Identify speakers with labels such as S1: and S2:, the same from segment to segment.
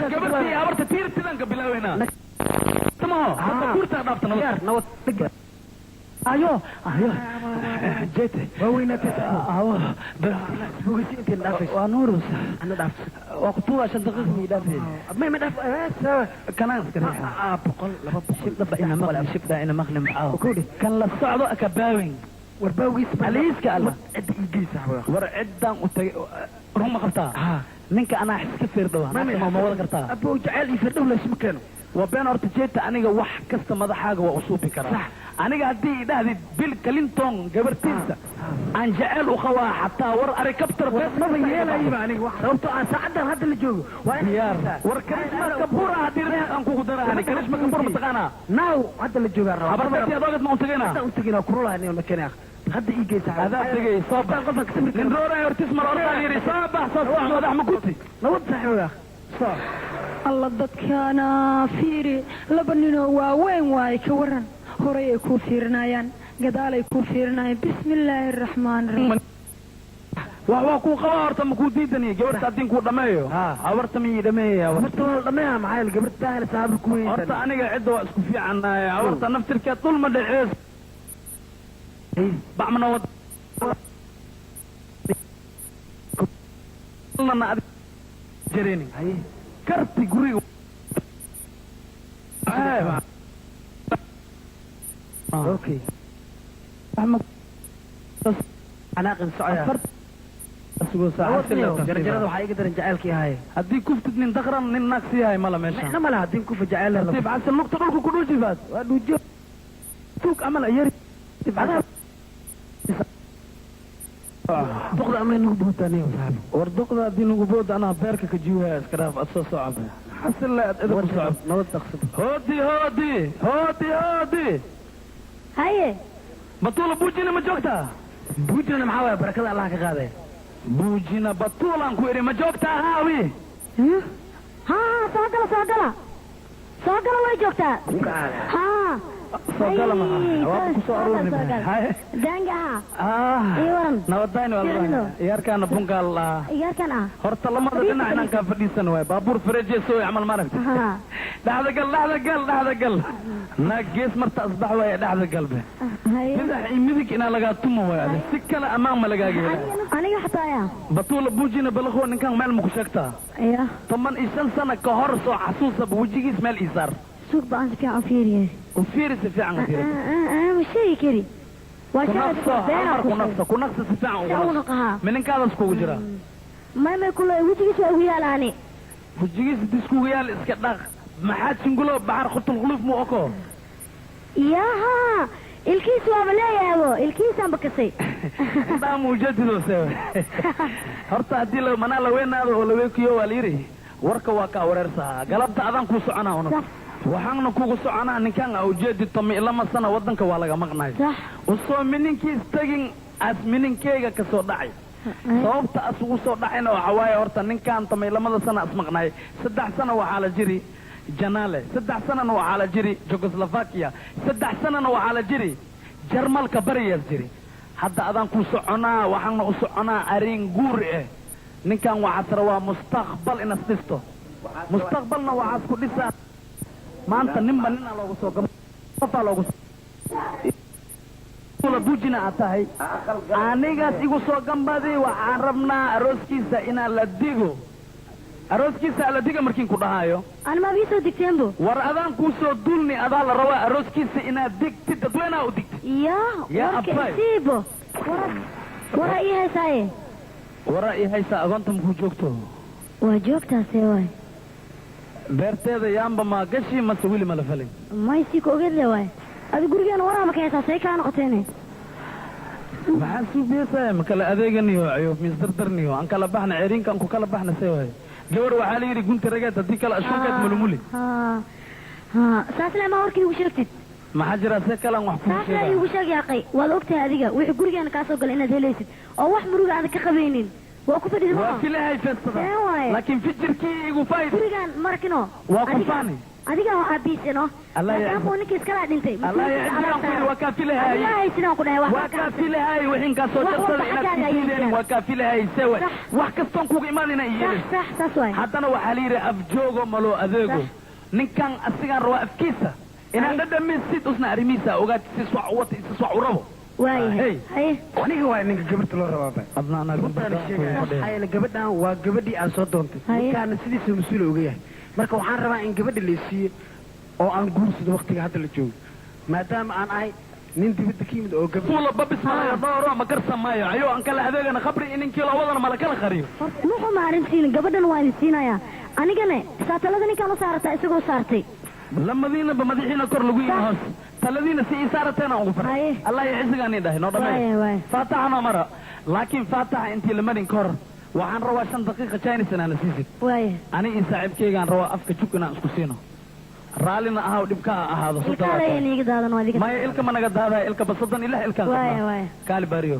S1: قبلتي أمرت تير تلان قبلوينا تمام هذا كورتا ضبطنا
S2: نوت
S1: ايوه جيت
S2: وين انت
S1: بوجي انت دافش ونورس
S2: انا دافش
S1: وقتها عشان دقيقه دافش
S2: ما دافش
S1: كان بقول لما شفت بقينا مغلب شفت انا مغنم كان لا صعدو اكباوين
S2: ورباوي
S1: عليس كالله
S2: يجيسا
S1: ورعدان رغم قبطها منك انا احس كثير دوا ما ولا قرطها
S2: ابو جعل يفردوا له اسم كانوا
S1: وبين أرتجيت أنا واحد كست ماذا حاجة وأصوبي كرا أنا قاعد ده بيل كلينتون جبرتينسا عن جعل وخوا حتى ور أريكبتر
S2: بس ما بيجينا أي معني واحد لو ساعد هذا اللي جوه
S1: ويار وركريشما كبورة هدير أنكو قدرة أنا كريشما كبورة متقانا
S2: ناو هذا اللي جوه
S1: عبرت يا ضاقت ما أنتجينا
S2: هذا أنتجينا كرولا هني المكان يا أخي هذا يجي ساعد
S1: هذا تجي صاب نندورة يرتسم الأرض يري صاب صاب هذا حمكوتي
S2: نود صحيح يا أخي صاب
S3: الله dadkaana fiiri laba nino waaweyn waay ka waran horay ay ku fiirinayaan gadaal ay ku fiirinayaan bismillaahir rahmaanir rahiim
S1: waa ku qabarta ma ku diidani gabarta adin ku dhameeyo habarta mi dhameeyo
S2: habarta dhameeyo maxay gabarta ahla saab ku weyn
S1: horta aniga cid waa isku fiicanaay habarta naftirka dul ma dhacees bacmana wad lana jareeni كرتي قريب
S2: اوكي
S1: احمد
S2: انا قن سعيا
S1: اسوق ساعه
S2: جرجرده waxay iga daran jaceelkii yahay
S1: hadii kuftid nin daqran nin naaqsi yahay mala meesha
S2: ma la hadii kuf jaceel la
S1: tib asal nuqta dhulku ku dhujibaad waa dhujiyo tuug amal ayar tib asal
S2: دقد أما نقبض تاني وصاحبي
S1: وردقد دي نقبض أنا بارك كجوها اسكراف أتصل صعب حسن لا أدخل صعب
S2: نود تقصد
S1: هودي
S3: هاي
S1: بطولة بوجينا مجوكتا
S2: بوجينا محاوية بركة الله كغاده
S1: بوجينا بطولة انكويري مجوكتا هاوي
S3: ها سوقلا way joogtaa ha
S1: سوقلا ما waa ku soo aroornay
S3: danga
S1: iwan nawadayna walaa yarkana bungal
S3: yarkana
S1: horta lamada dhinac inaan ka fadhiisan way baabuur fareejeeso ay amal maragta dhaxda gal nagees marta asbax way dhaxda galbe midig ina laga tumo way si kala amaan ma laga geeyo
S3: aniga xataaya
S1: batuula buujina balaqo ninkan meel ma ku sheegtaa
S3: iya
S1: 15 sano ka hor soo xasuusa buujigiis meel isar
S3: suuq baan si fiican fiiriye
S1: وفيرس في عن غيره
S3: مش شيء كذي وشاهد
S1: كنقص في عن من إن كذا سكوا جرا
S3: ما كله وجهي شو ويا لاني
S1: وجهي سكوا ويا الإسكتناق ما حد يقوله بحر خط الغلوف مو أكو
S3: ياها الكيس وعمليه يا أبو الكيس عم بكسي
S1: ده موجود له سوى هرت أدي له منا لو وين هذا ولا ويكيو واليري وركا واكا وررسا قلبت أذان كوسو أنا هنا waxaana kugu soconaa ninkan awjeedi tami lama sana wadanka waa laga maqnay usoo mininkiis tagin as mininkeyga ka soo dhacay sababta as ugu soo dhacayna waxa waaye horta ninkan tami lamada sana as maqnay 3 sano waxaa la jiri janaale 3 sanana waxaa la jiri Czechoslovakia 3 sanana waxaa la jiri Jarmalka bariyas jiri hadda adaan ku soconaa waxaana u soconaa arin guur ninkan waxa tara waa mustaqbal in asdisto mustaqbalna waxa isku dhisaa maanta ninba nina loogu soo gabaa loogu soo buujina atahay anigaas igu soo gambadi waxaan rabnaa arooskiisa inaan la digo arooskiisa la diga markiin ku dhahayo
S3: aan ma biso digteembo
S1: war adaan ku soo dulni adaa la rabaa arooskiisa inaad digtid dadweyna u digtid
S3: ya abay siibo wara ii haysaa
S1: agoonta muku joogto
S3: waa joogtaa seeway
S1: beerteeda yaamba ma gashi mase wili ma la falay
S3: may si ko ogede way adi gurigeena waraa ma kaytaa say ka noqoteen
S1: waxaan suubiyay ma kala adeeganiyo ayo misdardarniyo aan kala baxna ceerinkan ku kala baxna say way gabar waxa la yiri gunta rageed hadii kala ashuukeed mulumuli
S3: saasna ma warkii ugu sheegtid
S1: ma xajira say kala wax ku sheegay
S3: saasna ugu sheegay aqay wal ogtahay adiga wixii gurigeena ka soo galay inaad helaysid oo wax muruga aad ka qabaynin
S1: وفي لها يفسد لكن في الجركي يقول فايد
S3: كان مركنو
S1: وقفاني
S4: adiga oo aabiisano laakiin ninka iskala dhintay
S1: Allah ya cidaan waa ka filahay
S4: Allah sidoo ku dhahay
S1: waa ka filahay waxin ka soo jarsada inaad tiideen waa ka filahay sawa wax kastan kugu imaadina yeelay
S4: sax way
S1: haddana waxa la yiri afjoogo malo adeego ninkan asigan roo afkiisa inaan dhadhamisid usna arimiisa ogaad si soo urabo
S4: waayahay
S2: aniga waa ninka gabadha loo rabaa
S1: adnaana
S2: ayla gabadhan waa gabadhii aan soo doontay ninkaana sidiisa mas-uul oga yahay marka waxaan rabaa in gabadha la siiyo oo aan guursado waqtiga hadda la joogo maadaama aan ahay nin dibadda ka yimid oo
S1: gabadha babismaayo dooro ma garsamaayo ayo aan kala adeegana khabri ininkii loo mala kala qariyo
S4: muxuu maarintiin gabadhan waa idin siinayaa anigana saatalada ninkaan u saarata isagoo saartay
S1: lamadiina madaxiina kor lagu yimi hoos taladiina si isaarateena ugu faray Allah ya xisigaani dhahay noo dhamay faataxna mara laakiin faataxa intii la marin kor waxaan rabaa 5 daqiiqo Chinese inaan siisid ani in saaxiibkeygaan rabaa afka jukuna isku siino raalina ahaa dhibka ahaado
S4: maya
S1: ilka managa daadaa ilka basadan ilaah ilka kaali bariyo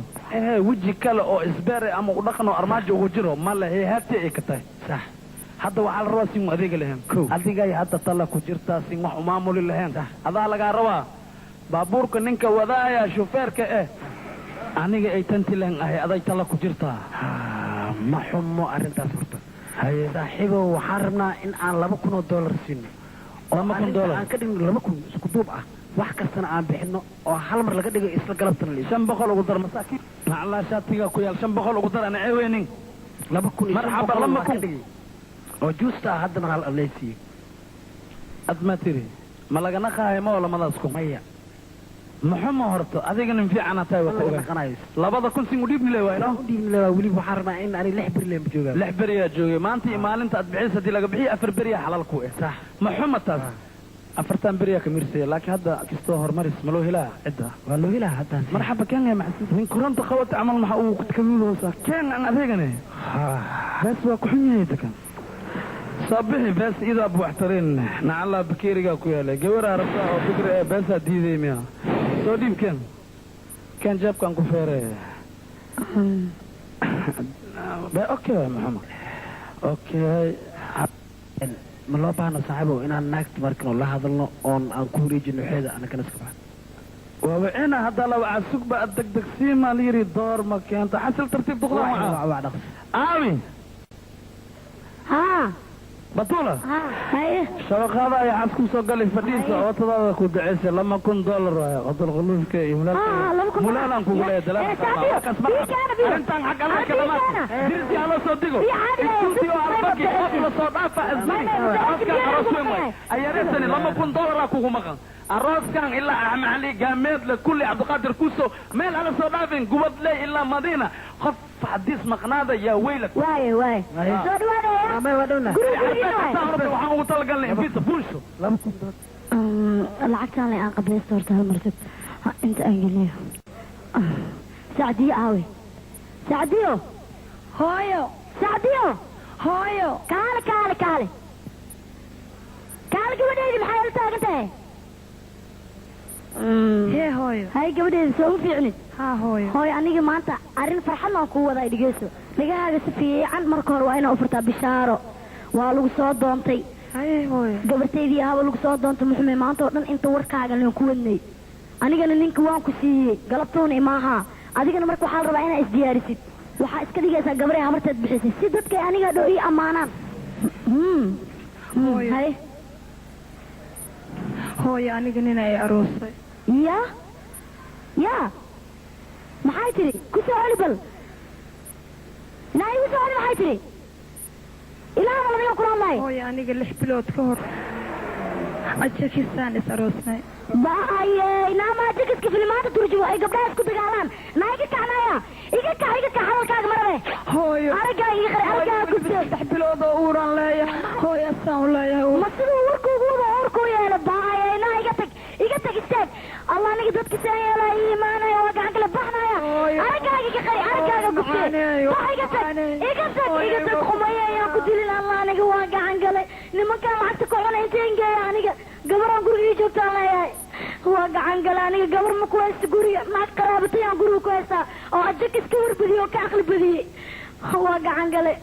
S1: wiji kale oo isbeere ama u dhaqno armaajo ugu jiro ma la heehaatay ay ka tahay sax hadda waxaa la rabaa sin adeega lahayn adigay hadda tala ku jirtaa sin wax u maamuli lahayn adaa lagaa rabaa baabuurka ninka wadaaya shufeerka aniga ay tanti lahayn ahay aday tala ku jirtaa
S2: ma xumo arrintaas horta haye saaxiibo waxaan rabnaa in aan $2,000 siino $2,000 aan ka dhigno 2,000 isku duub ah wax kastana aan bixino oo hal mar laga dhigo isla galabtana leeyahay
S1: 500 ugu dar masaakiin macallaa shaatiga ku yaal 500 ugu dar ana ceeweenin
S2: 2,000
S1: marxaba 2,000
S2: oo juusta hadda mar hal aleysi
S1: admatiri ma laga naqahay ma wala madaas ku maya محمد هرت أذيك نفيع أنا تاي وقوله لبضة كن سين وديب نلوا إلا
S2: وديب نلوا ولي بحرنا إن أنا لحبر لهم بجوجا
S1: لحبر يا جوجا ما أنتي مال أنت أتبعي ستي لقى بحي أفر بريا حلال كوي
S2: صح
S1: محمد تاز أفرتان بريا كميرسي لكن هذا كستوهر مريس ملوه لا عدة
S2: ملوه لا هذا
S1: مرحبا كان يا محسوس من كرنت خوات عمل محقوق تكملوا صح كان أنا أذيقني بس وكحني تكن صبحي بس إذا أبو احترين نعلا بكيريقا كويالي جورا ربطا وفكرة بس ديدي ميا صديب كان جاب كان كفيري اوكي يا محمد اوكي
S2: ملو بانا صاحبه إن أنا ناكت مركن الله هذا الله أن كوريجي نحيدا أنا كناس كبعد
S1: وبعنا هذا لو عسوك بقى الدقدق سيما ليري دور مكان تحسل ترتيب دخلوا معاه آمين
S4: ها
S1: بطولة
S4: هاي
S1: شبك هذا يا عسكم سوقلي فديسة وطلع كود عيسى لما كنت $1 قدر غلوش كي ملانا نكو قلية دلالة انت حق الله كلمات ديرتي على صدقه استوديو عربكي قبل صدافة ازمي عسكا قرصوين وي اياريسني لما كنت $1 كوكو مقام الراس كان إلا أعمى علي جامد لكل عبد القادر كوسو ميل على صدافين قبض لي إلا مدينة خف حديث مقنادة يا ويلك
S4: واي صد وانا
S2: ما ودونا
S1: waxaan talgal leh bista bulsho
S4: lacagtaan leh aan qabaysto horta hal martib inta aan geliyo Saadiyo aawe Saadiyo hooyo Saadiyo hooyo kaale gabadheedi maxay u taagan tahay
S3: hee hooyo
S4: hay gabadheedi soo fiicnid
S3: haa hooyo
S4: hooyo aniga maanta arrin farxad aan ku wada dhigeyso ligaaga si fiican marka hore waa inaan u furtaa bishaaro waa lagu soo doontay
S3: haye hooyo
S4: gabarteydii haba lagu soo doontay muxuu maanta oo dhan inta warkaaga leen ku wadnay anigana ninka waan ku siiyey galabtoona imaaha adigana marka waxaa la rabaa inaa isdiyaarisid waxaa iska dhigaysaa gabarey habarteed bixisay si dadkay aniga dhow ii ammaanaan haye
S3: hooyo aniga nin ay aroosay
S4: ya maxay tiri ku soo celi bal naayi ku soo celi maxay tiri ilaaha malamiga kula hadlaay
S3: hooyo aniga 6 bilood ka hor ajakisaan is aroosnay
S4: baaye naama ajakiska filimaanta turjugo ay gabdhaha isku dagaalaan naa iga kacnaya iga kac hadalkaaga marabe
S3: hooyo
S4: araggaa iga qari araggaa gubte
S3: 6 bilood oo uuran leeyahay hooyo asaan u leeyahay
S4: ma siduu warkuugu wada warkuu yeela baaye naa iga tag istaag allah aniga dadka saan yeelaa ii imaanaya waa gacan kala baxnaya araggaaga iga qari araggaaga gubte iga tag qumaye ayaan ku dilin allah aniga waa gacan galay nimankaan lacagta ku cuna inteen geeya aniga gabaraan gurigii joogtaan leeyahay waa gacan gala aniga gabar ma ku haysta guriga naag qaraabatayaan guriga ku haystaa oo ajak iska warbadiyey oo ka aqli badiyey waa gacan gale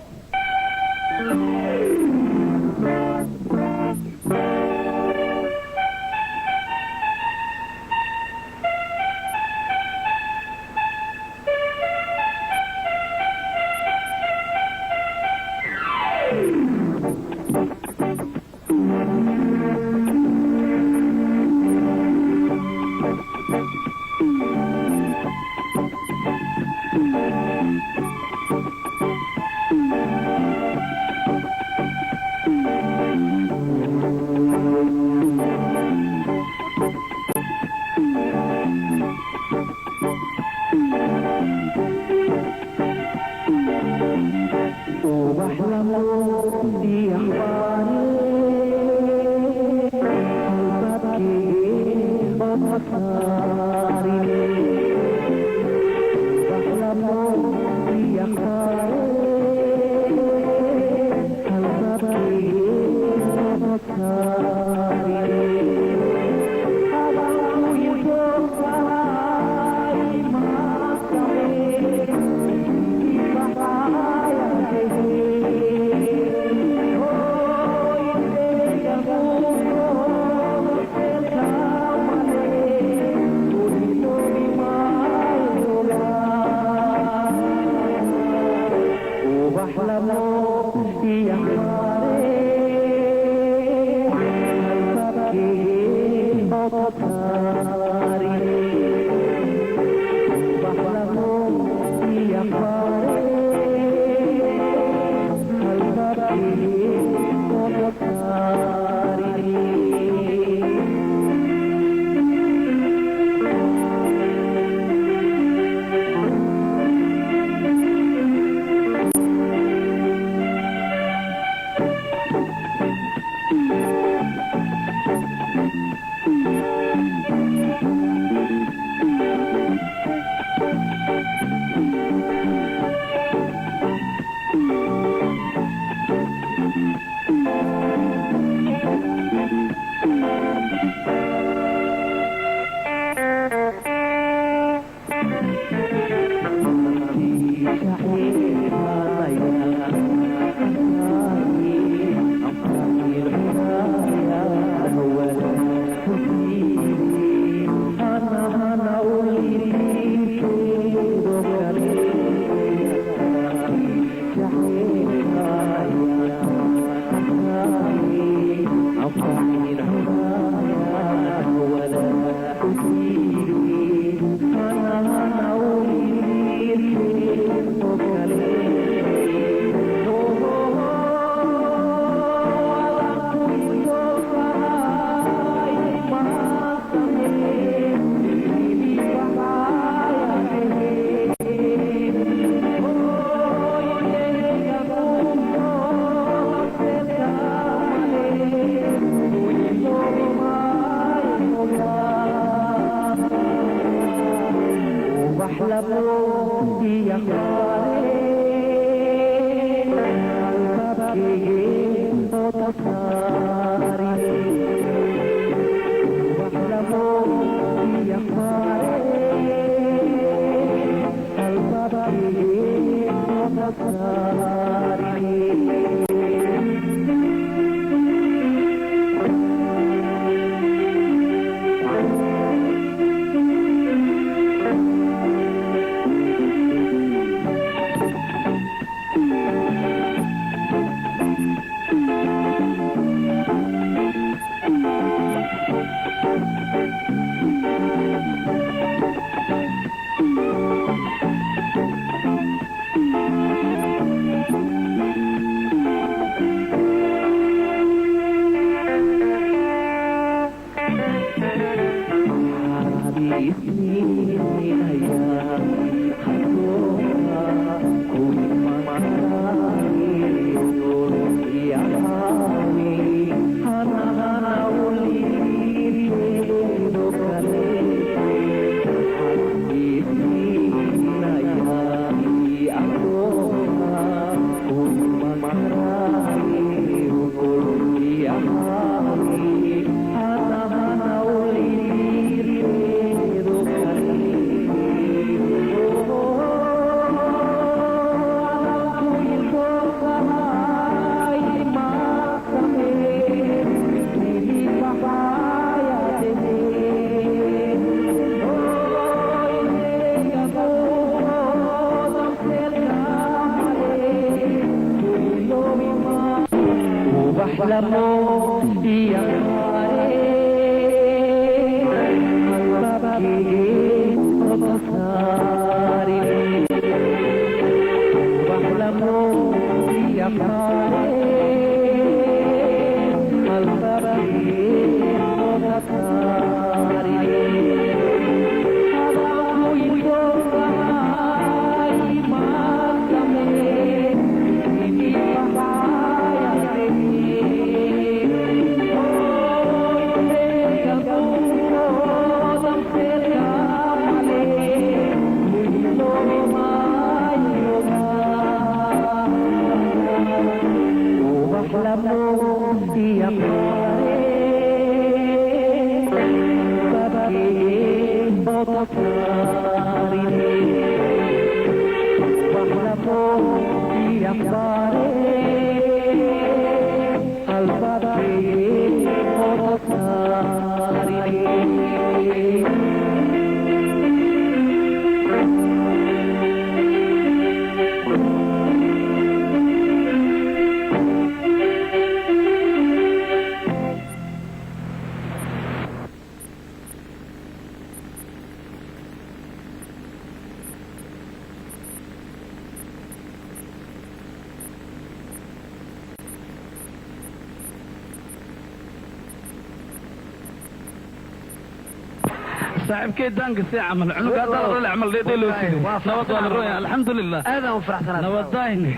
S1: صاحب كي دانك سي عمل عنق هذا ولا عمل دي لو سيدي نبض ولا الحمد لله
S2: هذا وفرحتنا
S1: نبضاين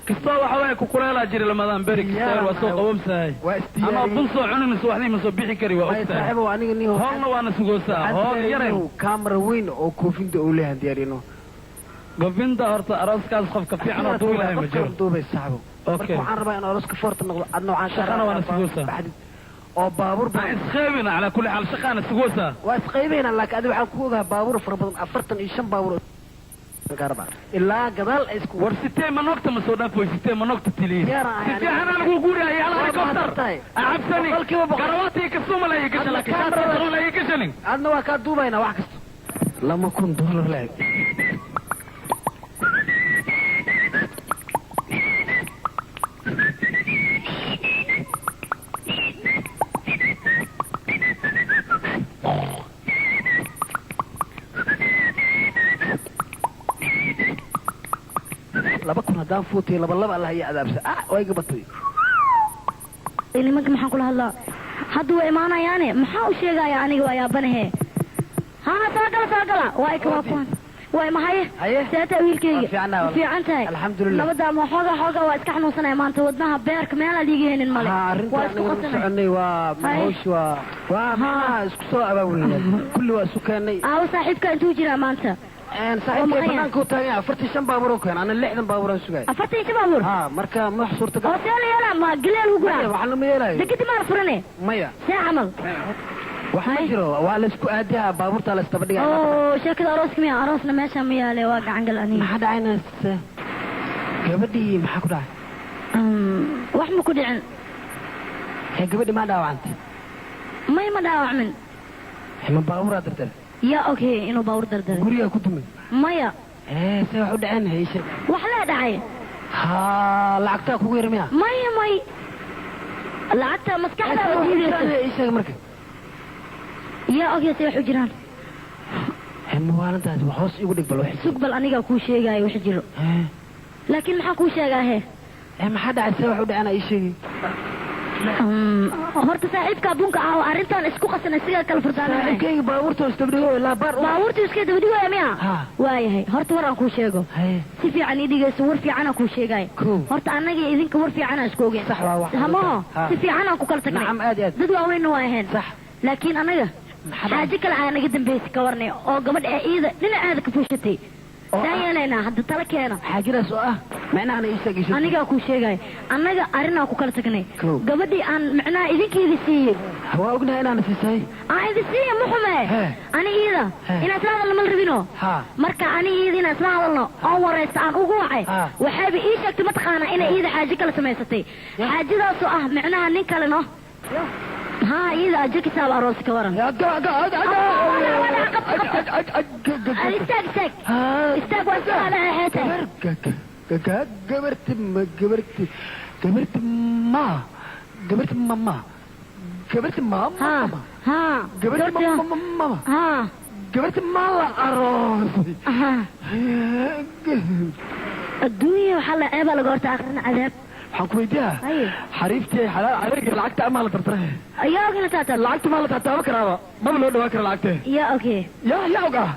S1: كستو waxa way ku kuleela jiri lamadan beri kisteer waa soo qabamsahay ama bunso cunin suwaxdii ma soo bixi kari waa ogtahay
S2: saaxiibo aniga niyo
S1: hoolna waana sugoosaa hool yareen
S2: kaamara weyn oo koofinta uu leeyahay diyaarino
S1: gofinta horta arooskaas qofka fiican oo duul lahayn ma jiro
S2: duubay saaxiibo
S1: okay
S2: waxaan rabaa in arooska foorta noqdo adna waxaan
S1: shaqana waana sugoosaa
S2: oo baabuur
S1: baa isqeybina ala kulli hal shaqana sugoosaa
S2: waa isqeybina laakiin adiga waxaan ku ogaa baabuur fara badan 45 baabuur garba ilaa gadaal ay isku
S1: warsitee ma noqto ma soo dhaafo sitee ma noqto tiliin sitee hana lagu guuray ala helicopter absani garawati ka Soomaaliya ka shalay ka Soomaaliya ka shalay
S2: adna waa ka duubayna wax kasta $2,000 leeg دام فوتي لبلب الله يا عذاب way gabatay
S4: nimanka maxaan kula hadlaa hadduu imaanayaane maxaa u sheegaya aniga waa yaabanahe haa soo gala waa ay kawaa kuwan waa mahaye seeta wiilkayga fiican tahay
S2: alxamdulillah
S4: nabada ma xooga waa iska xanuunsanay maanta wadnaha beerka meela liiga heenin male
S2: waa isku qasanay waa hawsh waa isku soo abaabulnay kulli waa isu keenay
S4: saaxiibka intuu jiraa maanta
S2: صاحبي بنان كنت أنا أفرت الشام بابورك أنا اللحن بابور سجاي
S4: أفرت الشام بابور
S2: مركا محصور تقول
S4: أصلا يلا ما قليل وقرا
S2: وحنا ميلا
S4: دكتي ما فرني
S2: ميا
S4: ساعمل
S2: وحجرو وعلى سكو أديها بابور تلا استبدي
S4: شكل أروسك ميا أروسنا ماشى ميا لواقع عن قلاني
S2: ما حد عينا قبدي ما حكوا
S4: وحمو كدعن
S2: هي قبدي ما داوع أنت
S4: ما داوع من
S2: من بابور أدرتل
S4: يا اوكي انه باور دردر
S2: غوريا كدمي
S4: مايا
S2: سي waxu dhaceen heysay
S4: wax la dhacay
S2: lacagta ku yeermiya
S4: maya lacagta maskaxda wadiidaysa
S2: heysay marka
S4: يا اوكي سي waxu jiraan
S2: maalintaas waxoos igu dhig bal wax
S4: sugbal aniga ku sheegay wax jiro laakiin maxaa ku sheegay
S2: maxaa dhacay waxu dhacana ii sheegay
S4: horta saaxiibka bunka ah arintan isku qasanay siga kala furdaanay
S2: saaxiibkayga baabuurta istabdhigo ilaa
S4: baabuurta iska dabdigo miya waayahay horta waran ku sheego si fiican idigayso war fiican ku sheegay horta anaga idinka war fiican isku ogeyn
S2: sax waa wax
S4: hamo si fiican ku kala tagnay
S2: nacam aad
S4: dad waaweyn waa ahayn
S2: sax
S4: laakiin anaga xaaji kale anaga dambeeyay ka warnay oo gabadh eeyada dhinaceeda ka fuushatay سايلنا هذا تلكينا
S2: حاجة سؤال معناه أنا إيش
S4: أنا جا كل شيء جاي أنا جا أرنا كوكل تكني قبدي أن معناه إذا كذي سير
S2: هو أقولنا أنا في ساي
S4: إذا سير محمد أنا إذا إن أسرع الله ملربينه مركا أنا إذا إن أسرع الله أول رئيسان وقوعي وحابي إيش أكتب تقانا إن إذا حاجة كلا سميستي حاجة ذا سؤال معناه نكلنا ها إذا أجيك سال أروس كورن
S2: يا
S4: استاق واسع على حياتي
S2: قبرت ماما
S4: ها
S2: قبرت ماما
S4: ها
S2: قبرت ماما أروس
S4: الدنيا وحلا عيبة لقورت آخرنا عذاب
S2: حكويتها حريفتي حلال عليك العقد أما لا ترتره
S4: يا أوكي نتاتا
S2: العقد ما لا ترتره بكرة ما بلود بكرة العقد
S4: يا أوكي
S2: يا أوكا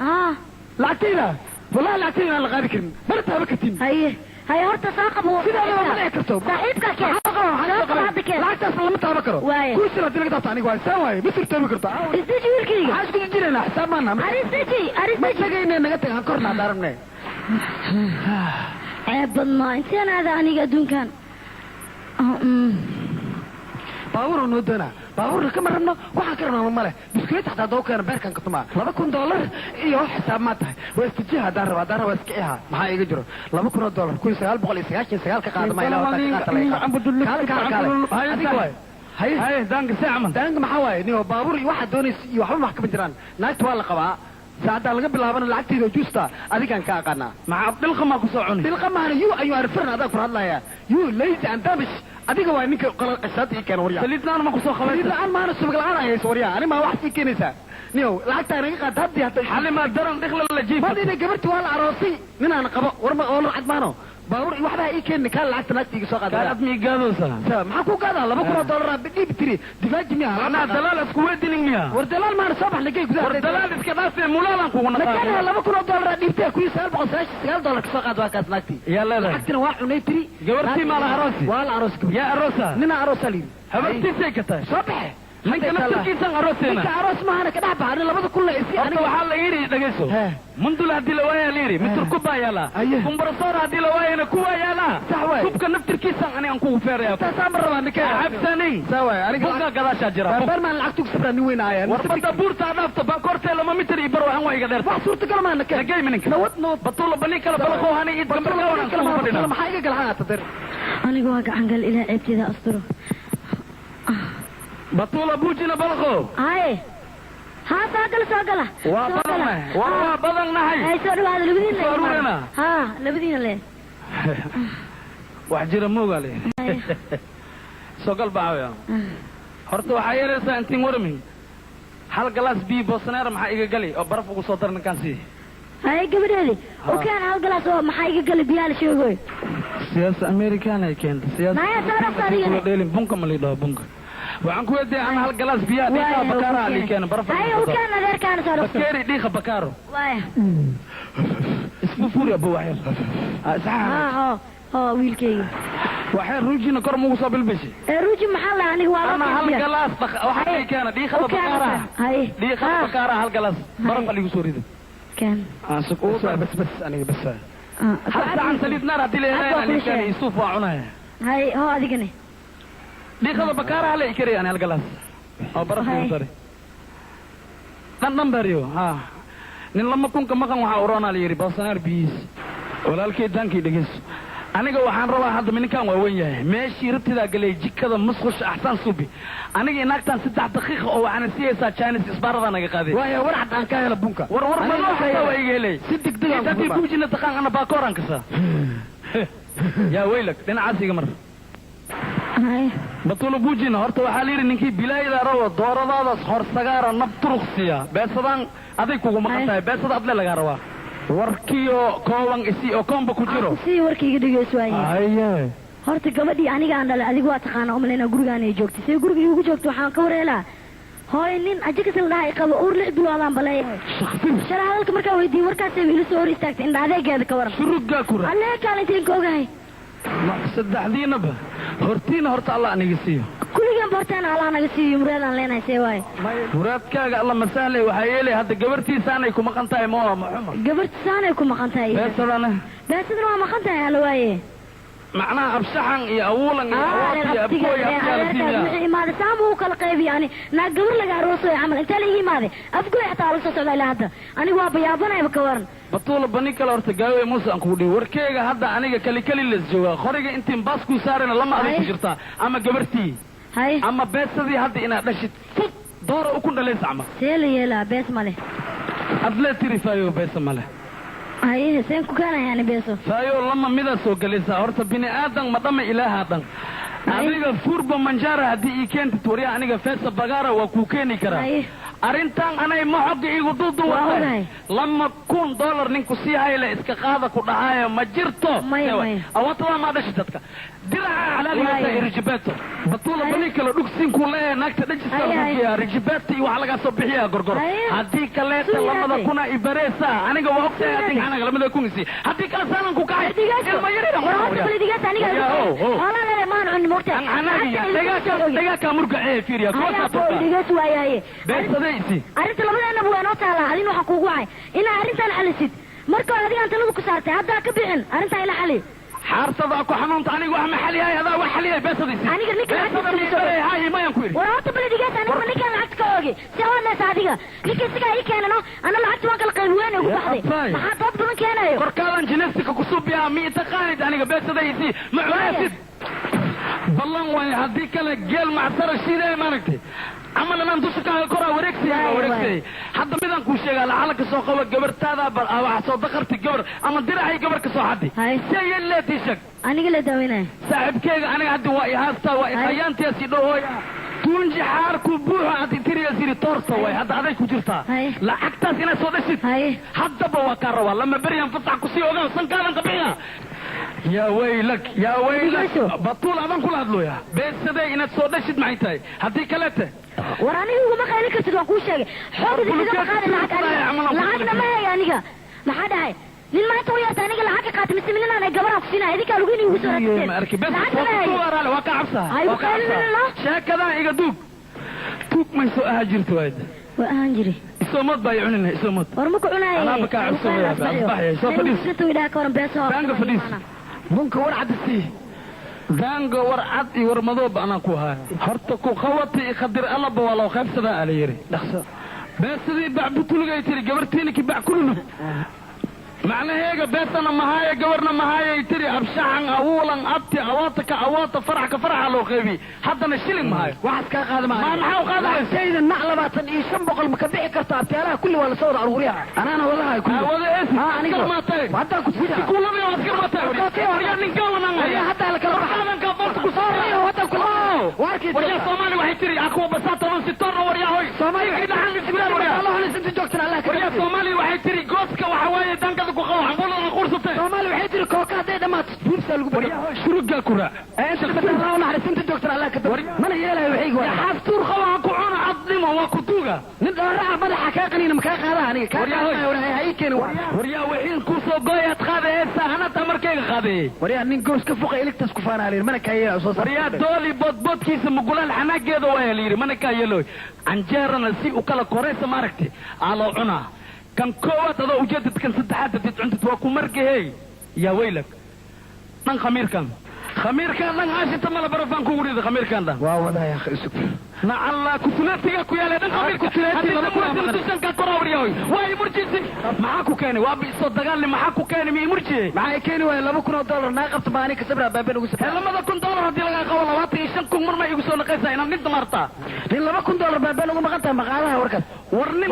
S2: العقدينا والله العقدينا اللي غادي برتها بكتين
S4: هاي هرت ساقب هو
S2: كده ما نكتب
S4: صاحبك كيف
S2: هذا كده العقد سلمتها بكرة كل سنة تلقى تاني قال سواي بس تبي كرتا
S4: استجي ويركي
S2: عايز كده جينا حساب ما نعمل
S4: أرستجي
S2: ما تجينا نقطع هكرنا دارمنا
S4: عيب ما انت أنا هذا أنا قدون كان
S2: باور ودنا باور كم رمنا واحد كرنا ماله بسكويت حتى دو كان بيركن كتما $2,000 إيوه حساب ما تاه واستجيها دار واسكيها ما هي يجرو $2,000 كل سؤال بقول سيال كقاعد ما يلا هاي دانك ساعمن دانك ما حواي نيو باور واحد دوني يوحب محكمة جيران نايت ولا قبا ساعة لقى باللعبان العكتي ذو جوستا هذه كان كاقنا مع بالقمة كسوعني بالقمة يو أيوة عرفنا هذا فرد الله يا يو ليس أنت مش هذيك هو إنك قصات كان وريا سليتنا أنا ما كسو خلاص سليتنا أنا ما أنا سبق العنا يا سوريا أنا ما واحد في كنيسة نيو العكتي أنا قاعد هدي حتى حل ما درن دخل الجيب هذه أنا قبرت ولا عروسي من أنا قبا ورما ولا عد مانو baabuur waxba ii keen kan lacagta naagtiga soo qaada
S1: kaad mi gaadoosa
S2: maxaa ku gaada $2,000 bidii bitiri difaaji miya
S1: ana dalaal isku weydinin miya
S2: war dalaal ma soo bax lagay gudaha
S1: war dalaal iska dhaafay mulaalan kugu
S2: naqaa $2,000 dhibtay ku $999 soo qaad waa kaas naagti
S1: yalla
S2: lacagtina waa cunay tiri
S1: gabartii ma la aroosi
S2: waa la aroosi
S1: ya aroosa
S2: nina aroosalin
S1: habartii ka tahay
S2: soo baxay
S1: ninka naftirkiisan arooseena
S2: ninka aroos maahana ka dhax baxay 2 kun la isi
S1: aniga waxa la yiri dhageyso mundul hadii la waaya liiri mitr ku baayala kumbarsoor hadii la waayana ku waayala kubka naftirkiisan aniga ku feeraya
S2: taasaan rabaa ninka
S1: habsanin sawa aniga buka gadaasha jira
S2: barman lacagtu sabra nin weyn ayaa
S1: warbada buurta dhaafta ba korte lama mitr i baro aan wayga dheer
S2: wax suurta kala ma ninka
S1: nagay minka nawad batula bani kala balqo hani id gambar gawana ku fadhina
S2: maxay iga galxaa tadir
S4: aniga waa gacan gal ilaa ceebteeda asturo
S1: batula buujina balqo
S4: ay ها ساقل ساقلة
S1: وبدلنا هاي
S4: هاي سوري هذا لبدين
S1: سورينا
S4: ها لبدين ليه
S1: وحجر مو قال ساقل بعويا هرتو حيرسا انتي ورمي هل جلاس بي بوسنير ما حقيقة قالي او برفق صوترنا كان سي
S4: هاي قبريلي وكان هل جلاس او ما حقيقة قالي بيالي شو يقول
S1: سياسة امريكان هاي كانت سياسة
S4: ما هي سارة صارية
S1: بنكم اللي ده بنك وعن كويدي أنا هالجلاس بيا ديخا بكارا اللي كان برفع
S4: أيوة وكان غير كان صار
S1: بكيري ديخا بكارو
S4: وايه
S1: اسمه فوري أبو وحير
S4: ها ويل كي
S1: وحير روجي نكر موسى بالبشي
S4: روجي محل يعني هو
S1: أنا هالجلاس وحير كان ديخا بكارا ديخا بكارا هالجلاس برفع اللي يسوري ده
S4: كان
S1: سكوت بس أنا بس حتى عن سليد نار هدي لي اللي كان يسوف وعناه
S4: هاي هو هذي كني
S1: ديخا بكارا على إكري أنا هالجلاس أو برفع يسوري نمبريو ها nin lama kunka maqan waxa urana leeyri basanar biis walaalkay danki dhigis aniga waxaan rabaa hadda minkan waa weyn yahay meeshii rabtida galay jikada musqush ahsan subi aniga inaagtan 3 daqiiqo oo waxaan siiyaysaa Chinese isbaarada naga qaaday
S2: waaya war cadaan ka hela bunka
S1: war ma loo xataa way gelay si degdeg ah dadii buujina taqaan ana baakoran kasa yaa weylak dhinacaasiga mar batulu buujina horta waxa leeyri ninkii bilaayada rawo dooradaada hor sagaara nabturuqsiya beesadan aday kugu maqantay beesada adle laga rabaa warkiyo kooban isi oo komba ku jiro
S4: si warkiga dhigeys waaye
S1: aye
S4: horta gabadhii aniga aan dhalay adigu waa taqaana umaleena gurigaan ay joogtay si guriga ugu joogto waxaan ka wareelaa hooy nin ajiga saldahay qabo uur 6 biloodaan baleeyahay sharaadalka markaa weydiin warkaas ay ila soo hor istaagtay in adeegeeda ka waran
S1: shuruudga kura
S4: alle kaalintiin ka ogahay
S1: ma saddexdiinaba hortiina horta Allah aniga siiyo
S4: kuligan bartaan Allah anaga siiyo muraadaan leenahay see waay
S1: muraadkaaga Allah masahlay waxa yeelay hadda gabartiisaan ay ku maqan tahay ma xuma
S4: gabartiisaan ay ku maqan tahay
S1: beesadana
S4: waa maqan tahay hal waaye
S1: macnaha abshaxan iyo awulan iyo awaati abkooy
S4: abkooy imaade saamu kala qayb yani na gabar laga aroosay amal inta la yimaade afkooy xataa la soo socday laada anigu waa bayaabanay ka waran batula bani kala horta gaaway muuse aan ku dhigo warkeega hadda aniga kali la jooga qoriga intiin baas ku saarana lama aday ku jirta ama gabartii hay ama beesadii hadda ina dhashid doora u ku dhaleys ama seel yeela bees male adle tirifayo bees male ay seen ku kana yani beeso fayo lama mida soo galeysa horta bini aadan madama ilaaha dan adiga furba manjara hadii ii keenti toriya aniga feesa bagaara waa ku keeni kara arintan anay ma xog igu duudu waay $2,000 ninku si hayla iska qaada ku dhahayo ma jirto awata ma dhashi dadka diraca halaliga irjibato batula bani kala dhugsin ku leeyahay naagta dhajisa ku irjibati wax laga soo bixiya gorgor hadii kale lamada kuna ibaresa aniga waa ogtahay hadii anaga lamada kunisi hadii kala saalan ku kaay ilma yarida horta balidigaas aniga wala la maan cun moqta anaga daga ka murga ee fiiriya ko sa balidigaas waayaye beesadaysi arinta labadeena buu inoo taala adin waxa kugu waay ina arintan xalisid marka adiga inta lagu saartay hadda ka bixin arinta ila xali حارتضع كحنون تاني وهم حليها هذا وحليها بس هذي أنا قلت لك هاي ما ينكوي ورات بلدي جات أنا من كان عكس كوجي سوى الناس هذيك لك إسقى هيك أنا لعبت واقع القلوان وبحدي ما حطب من كان أيوه كركالن جنسك كسوب يا 100 قاعد أنا بس هذي مع واسد والله وين هذيك الجيل مع سر الشيء ما نكتي عمل أنا ندوس كان الكرة وركسي حتى بدنا نكون شيء على حالك سوق وجبر تذا أو حصل ذكرت الجبر أما الدرع هي جبر كصاحبي شيء اللي تيشك أنا قلت دوينه صاحب كيك أنا قد واي هاستا واي خيانت يا سيدو هويا تونجي حارك بوها عاد تري سيري تورتا واي هذا هذا كجرتا لا حتى سينا سودشت حتى بوكر والله ما بريان فتح كسي وغان سنكالن قبيها
S1: يا ويلك يا ويلك بطول أمان كل هذلويا بس ده إن تصدقت معي تاي هدي كلته
S4: وراني هو ما قال لك تدوان كل شيء حب إذا ما قال لعقنا ما هي يعني ما حدا هاي لين ما تويا تاني قال حاجة قاتم السمينة أنا جبرها فينا هذيك ألوجيني وسورة
S1: تين بس صور على واقع عصا واقع عصا شاك كذا يقدوك توك ما يسوء هاجرت وايد
S4: وأهنجري
S1: سومت بايعوننا سومت
S4: ورمك عناي
S1: أنا بكع السوية أصبحي سوف فديس
S4: ستو إذا كورن بيسوا
S1: بانجو فديس ممكن ورعد السيه بانجو ورعد ورمضوب أنا كوها هرتكو خواتي يقدر الله بوالله خير سبا على يري بس دي بعبتو لغاية تري قبرتيني كي بعكلنا معنى هيك بس أنا مهاية قورنا مهاية يتري أبشعن أولا أبتي أواطك أواط فرحك فرح لو خيبي حتى نشيلين مهاية
S2: واحد كان قادم
S1: ما نحاو قادم
S2: سيد النعلة باتن يشنبق المكبيع كرتا أبتيالها كل ولا صور أروريها أنا والله هاي كله
S1: هذا اسم
S2: أنا
S1: كلماتي
S2: وحتى كنت فيها
S1: كل ما يوم كلماتي وريا نكون أنا
S2: حتى لك
S1: أنا كفرت كسارة
S2: وحتى كل
S1: وريا صومالي واحد تري أكو بساطة من ستون وريا هوي
S2: صومالي
S1: كده عن السبيل وريا
S2: الله أنا سنت دكتور الله
S1: وريا صومالي واحد تري جوسك وحواي دانك ذكو خو عمبولا نقول سبتة
S2: صومالي واحد تري كوكا ده دمات بورسا لقبل
S1: وريا شروق الكرة
S2: أنت بس الله أنا عرفت سنت دكتور الله كتب من هي له وحيق
S1: يا حفتور خو عكو عنا عظيمة وكتوجا
S2: نبدأ نرى بدأ حكاكني نمكاك هذا هني وريا هاي كين
S1: وريا وحين كوسو قاية خذ هسه أنا تمركي خذي
S2: وريا نين جوز كفوق إلك تسكفان عليه منك هي أصلا
S1: وريا دولي بط كيس مقولة الحناق جذا ويليري منك هيلوي عنجرنا سي وكلا كوريس ماركتي على عنا كان كوات هذا وجدت كان سدحات تتعنت تواكو مركي هي يا ويلك من خمير كان لن عاشي تملا برفان كوريد خمير كان ده
S2: واو ده يا أخي سكر
S1: نعلا كتلاتي كويا لنا خمير كتلاتي لما كنا تسان كتورا ورياوي واي مرجيسي معاكو كاني وابي صدقان لي معاكو كاني مي مرجي
S2: معاي كاني ولا لما كنا دولار ناقبت ماني كسبنا بابين وسبنا
S1: لما ذا كنت دولار هدي لغا قولا واتي شنكم مرما يقصون قيسا إنا ننت مرتا
S2: لما كنت دولار بابين ومقطع مقالها وركز
S1: ورني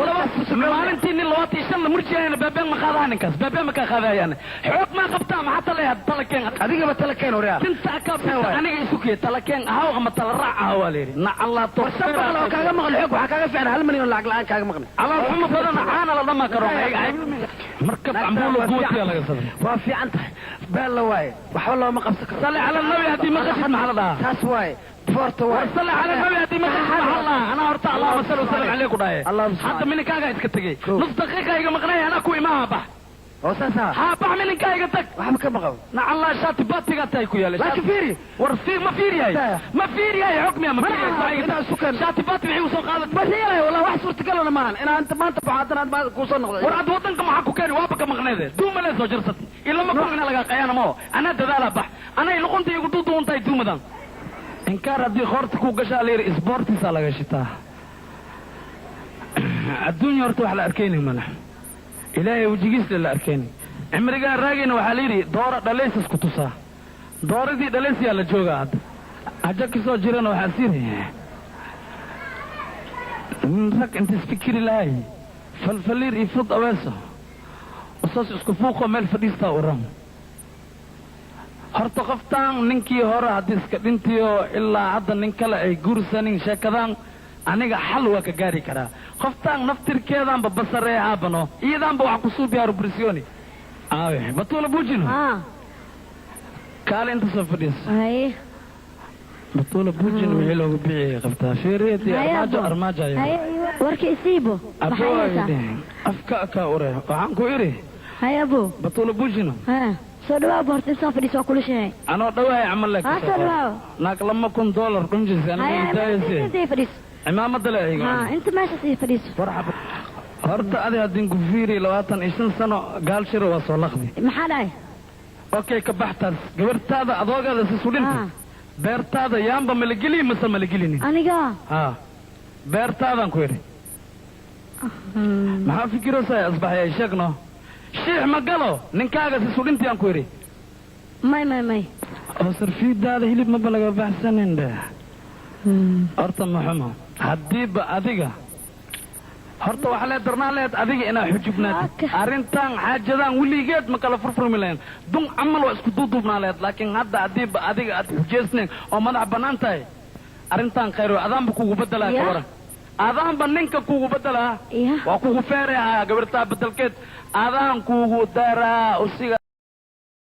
S1: مالنتي ني لواتي شن مرجي هنا بابين مقالها نكاس بابين مكا خذا يعني حق ما قبتا ما حتى لها تلكين
S2: هذيك بتلكين وريا
S1: انت اكبت انا يسوكي تلكين هاو اما تلرع هواليري نعلا
S2: وسبق لو كاغا مقل حق waxa kaga fiican 1 milyan lacag la'aan kaaga maqnay
S1: ala xumo badan caana la dhama karo markab ambulo gooti laga sadan
S2: waa fiican tahay beel la waay waxa loo ma qabsan karo
S1: salli ala nabi hadii ma qashid maxalada
S2: taas waay foorto waay
S1: salli ala nabi hadii ma qashid maxalada ana horta allah sallallahu alayhi wa sallam hadda min kaaga iska tagay nus daqiiqa iga maqnay ana ku imaha bah
S2: وساسا
S1: ها بعمل إنك يقتك
S2: وحنا كم قو
S1: نعم الله شاتي باتي قتاي كويا
S2: لكن فيري
S1: ورفيق ما فيري هاي ما فيري هاي حكمي ما فيري شاتي باتي معي وسوق هذا
S2: بس هي والله واحد صورت قالوا مان انا انت ما انت بعدنا ما كوصلنا
S1: وراد وطنك معك كان وابك مغنيده دوم لا سو جرست الا ما كنا لغا قيانا مو انا ددالا بح انا لقنت يقدو دونتاي دومدان انكار دي خورت كو غشا لير سبورتي سالا شتا الدنيا ورتو على اركيني منح إلهي وجيجيس للا أركاني عمريقا راقين وحاليري دورة دليسس كتوسا دورة دي دليسي على جوغا عد عجاك سو جيران وحاسيري نرك انت سفكري لاي فالفلير يفرض أواسا وصاص اسكفوخو ميل فديستا ورام هرتو قفتان ننكي هورا حديثك دينتيو إلا عدا ننكلا اي قرسانين شاكدان aniga xal waa ka gaari karaa qoftaan naftirkeedan babasare aabano iidan ba wax ku soo diyaar presioni aawe batula bujino kaale inta soo fadhis
S4: ay
S1: batula bujino wixii loogu bixiyay qabtaa fiiriyadi armaajo
S4: ay warki isiibo
S1: afka ka ore waxaan ku iri
S4: hay abo
S1: batula bujino
S4: soo dhawaab horta soo fadhiso kula shay
S1: anoo dhawaay amal lak
S4: soo dhawaab
S1: naak $2,000 dhunjis aniga intaayay
S4: fadhis عمامة دلائق انت ماشي سي فريس
S1: مرحبا هرت ادي هدين كفيري 25 سنه قال شير وصو لخدي
S4: محلاي
S1: اوكي كبحتاس غبرتادا ادوغادا سسودينتا beertaada yaanba malageli mise malagelini
S4: aniga
S1: beertaadan ku yiri maxaa fikiraysaa asbaxay sheegno sheekh magalo ninkaaga sisudintii aan ku yiri
S4: may
S1: oo sarfiidaada hilib ma balaga baxsanin horta maxamo haddiiba adiga horta waxa la darnaa leed adiga inaa xujubnaad arrintan xaajadan weligeed ma kala furfurmi lahayn dun camal waa isku duuduubnaa leed laakiin hadda haddiiba adiga aad xujeysnayn oo madax bannaan tahay arrintan khayr adaanba kugu bedelaa ka waran adaanba ninka kugu bedelaa waa kugu feerayaa gabartaa bedelkeed adaan kugu daraa usiga